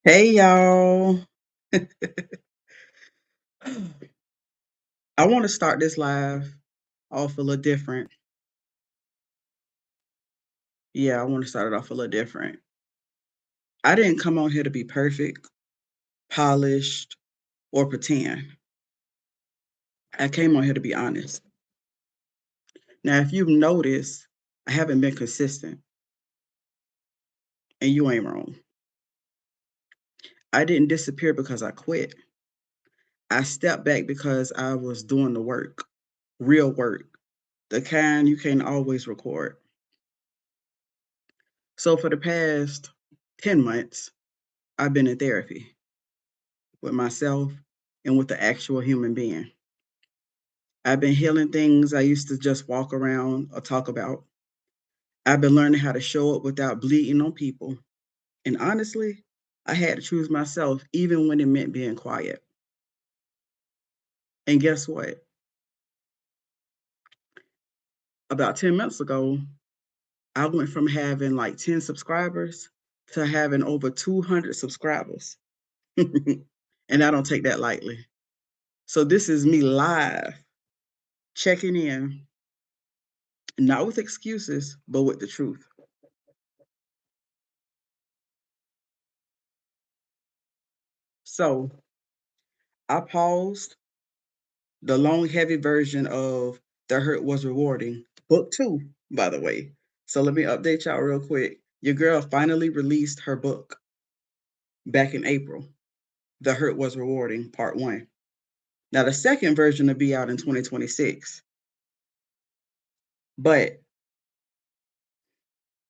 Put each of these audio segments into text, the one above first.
Hey y'all. I want to start this live off a little different. Yeah, I want to start it off a little different. I didn't come on here to be perfect, polished, or pretend. I came on here to be honest. Now, if you've noticed, I haven't been consistent, and you ain't wrong. I didn't disappear because I quit. I stepped back because I was doing the work, real work, the kind you can't always record. So for the past 10 months, I've been in therapy with myself and with the actual human being. I've been healing things I used to just walk around or talk about. I've been learning how to show up without bleeding on people. And honestly, I had to choose myself even when it meant being quiet. And guess what? About 10 months ago, I went from having like 10 subscribers to having over 200 subscribers. And I don't take that lightly. So this is me live, checking in, not with excuses, but with the truth. So I paused the long, heavy version of The Hurt Was Rewarding, book two, by the way. So let me update y'all real quick. Your girl finally released her book back in April. The Hurt Was Rewarding, part one. Now, the second version will be out in 2026. But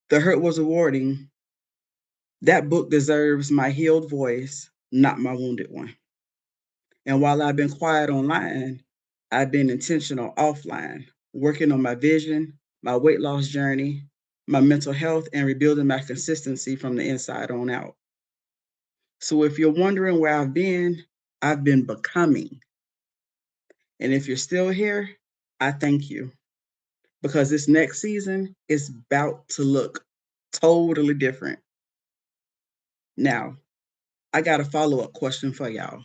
The Hurt Was Rewarding, that book deserves my healed voice, not my wounded one. And while I've been quiet online, I've been intentional offline, working on my vision, my weight loss journey, my mental health, and rebuilding my consistency from the inside on out. So if you're wondering where I've been becoming. And if you're still here, I thank you because this next season is about to look totally different. Now, I got a follow up question for y'all.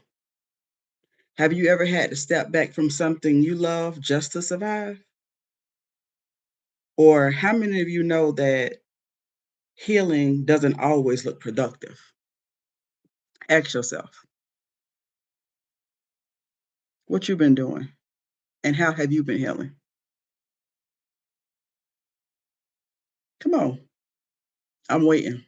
Have you ever had to step back from something you love just to survive? Or how many of you know that healing doesn't always look productive? Ask yourself, what you been doing and how have you been healing? Come on, I'm waiting.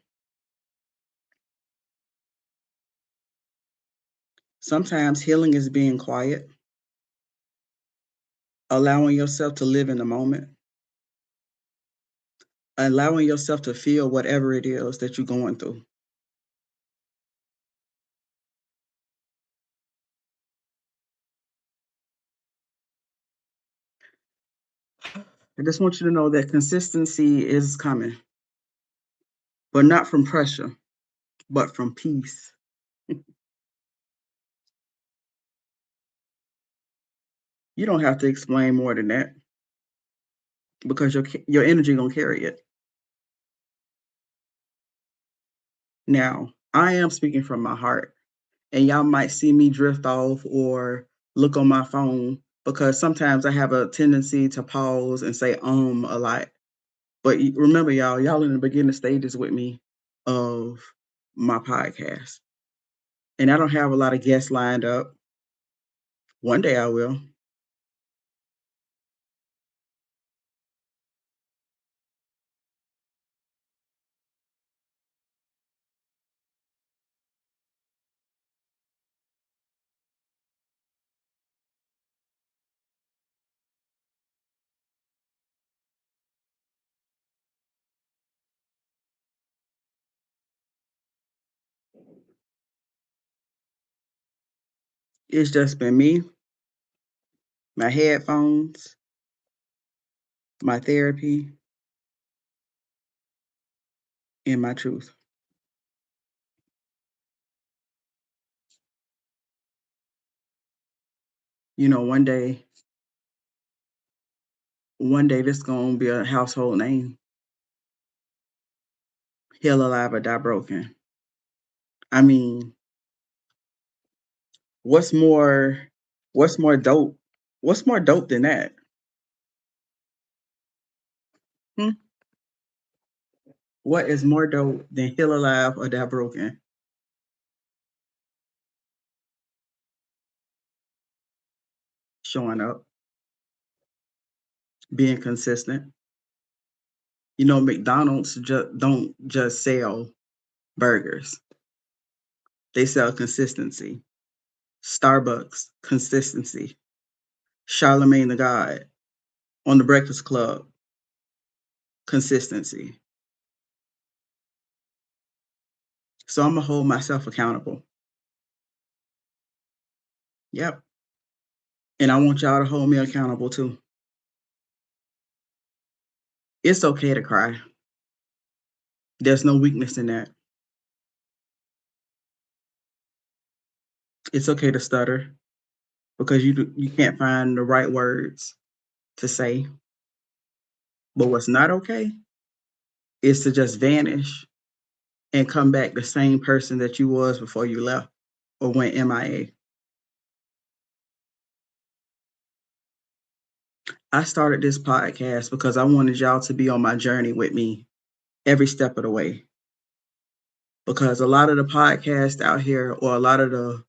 Sometimes healing is being quiet, allowing yourself to live in the moment, allowing yourself to feel whatever it is that you're going through. I just want you to know that consistency is coming, but not from pressure, but from peace. You don't have to explain more than that because your energy gonna carry it. Now, I am speaking from my heart, and y'all might see me drift off or look on my phone because sometimes I have a tendency to pause and say a lot. But remember, y'all in the beginning stages with me of my podcast. And I don't have a lot of guests lined up. One day I will. It's just been me, my headphones, my therapy, and my truth. You know, one day this gonna be a household name. Heal alive or die broken. I mean, what's more what's more dope? What's more dope than that? Hmm? What is more dope than Heal Alive or Die Broken? Showing up, being consistent. You know, McDonald's don't just sell burgers. They sell consistency. Starbucks, consistency. Charlemagne the God on the Breakfast Club, consistency. So I'm gonna hold myself accountable. Yep. And I want y'all to hold me accountable too. It's okay to cry. There's no weakness in that. It's okay to stutter because you can't find the right words to say. But what's not okay is to just vanish and come back the same person that you was before you left or went MIA. I started this podcast because I wanted y'all to be on my journey with me every step of the way. Because a lot of the podcasts out here or a lot of the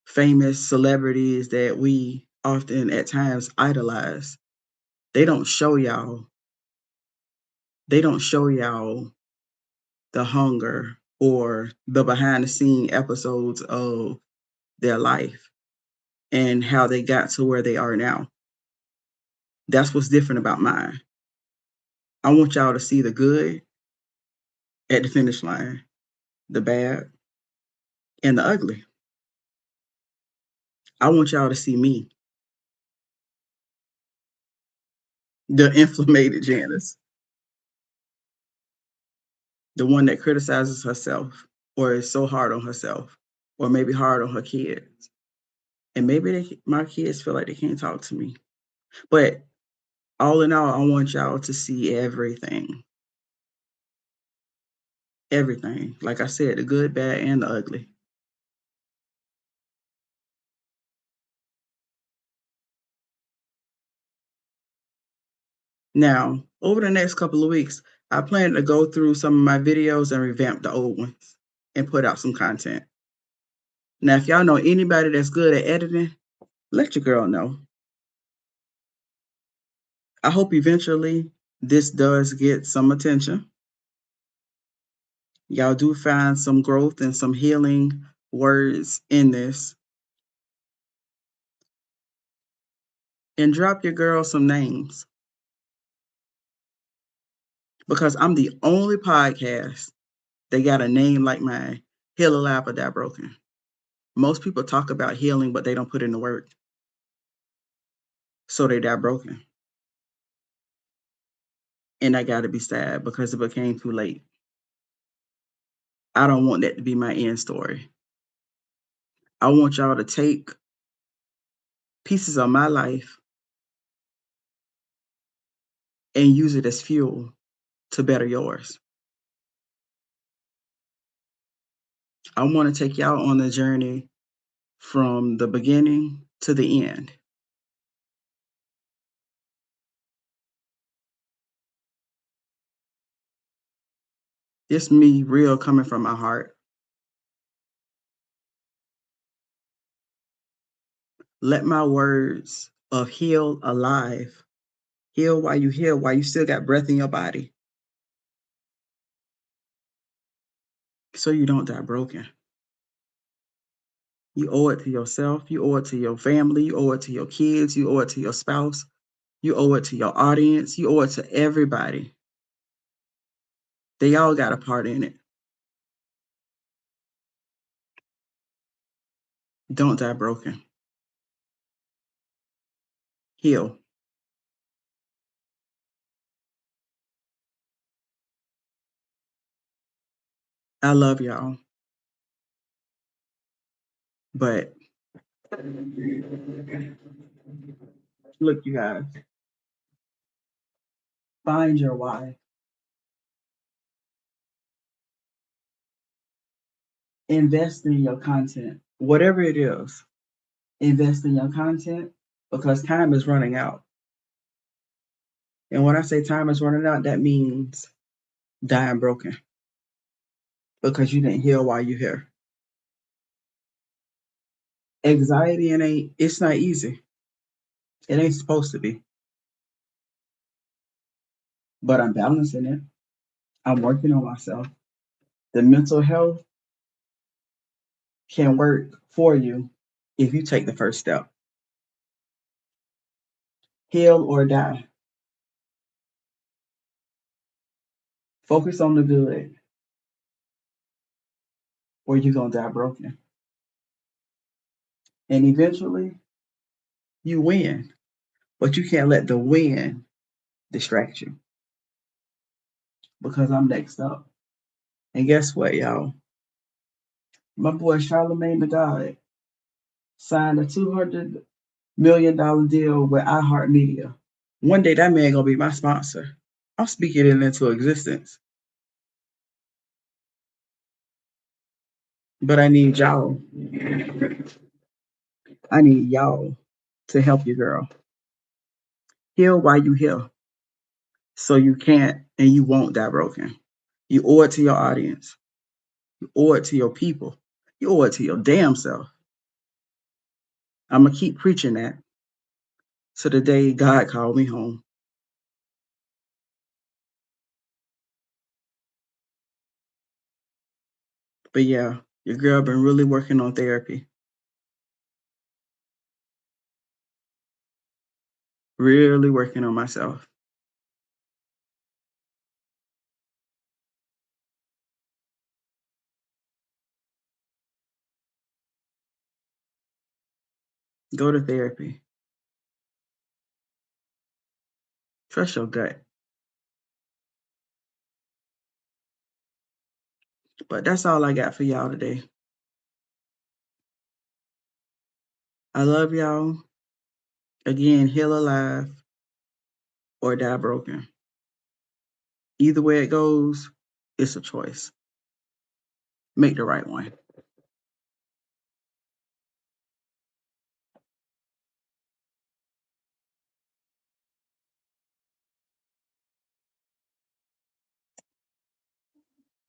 famous celebrities that we often at times idolize, they don't show y'all, they don't show y'all the hunger or the behind the scene episodes of their life and how they got to where they are now. That's what's different about mine. I want y'all to see the good at the finish line, the bad, and the ugly. I want y'all to see me, the inflamed Janice, the one that criticizes herself or is so hard on herself or maybe hard on her kids. And maybe my kids feel like they can't talk to me. But all in all, I want y'all to see everything. Everything. Like I said, the good, bad, and the ugly. Now, over the next couple of weeks, I plan to go through some of my videos and revamp the old ones and put out some content. Now, if y'all know anybody that's good at editing, let your girl know. I hope eventually this does get some attention. Y'all do find some growth and some healing words in this. And drop your girl some names because I'm the only podcast that got a name like mine, Heal Alive or Die Broken. Most people talk about healing, but they don't put in the work. So they die broken. And I gotta be sad because it became too late. I don't want that to be my end story. I want y'all to take pieces of my life and use it as fuel to better yours. I want to take y'all on the journey from the beginning to the end. It's me real coming from my heart. Let my words of heal alive, heal while you still got breath in your body, so you don't die broken. You owe it to yourself, you owe it to your family, you owe it to your kids, you owe it to your spouse, you owe it to your audience, you owe it to everybody. They all got a part in it. Don't die broken. Heal. I love y'all. But look, you guys, find your why. Invest in your content, whatever it is. Invest in your content because time is running out. And when I say time is running out, that means dying broken because you didn't heal while you're here. Anxiety it's not easy. It ain't supposed to be. But I'm balancing it. I'm working on myself. The mental health can work for you if you take the first step. Heal or die. Focus on the good, or you're gonna die broken. And eventually you win. But you can't let the win distract you. Because I'm next up. And guess what, y'all? My boy Charlemagne the God signed a $200 million deal with iHeartMedia. One day that man gonna be my sponsor. I'm speaking it into existence. But I need y'all. I need y'all to help your girl. Heal while you heal. So you can't and you won't die broken. You owe it to your audience. You owe it to your people. You owe it to your damn self. I'm gonna keep preaching that to the day God called me home. But yeah, your girl been really working on therapy. Really working on myself. Go to therapy. Trust your gut. But that's all I got for y'all today. I love y'all. Again, heal alive or die broken. Either way it goes, it's a choice. Make the right one.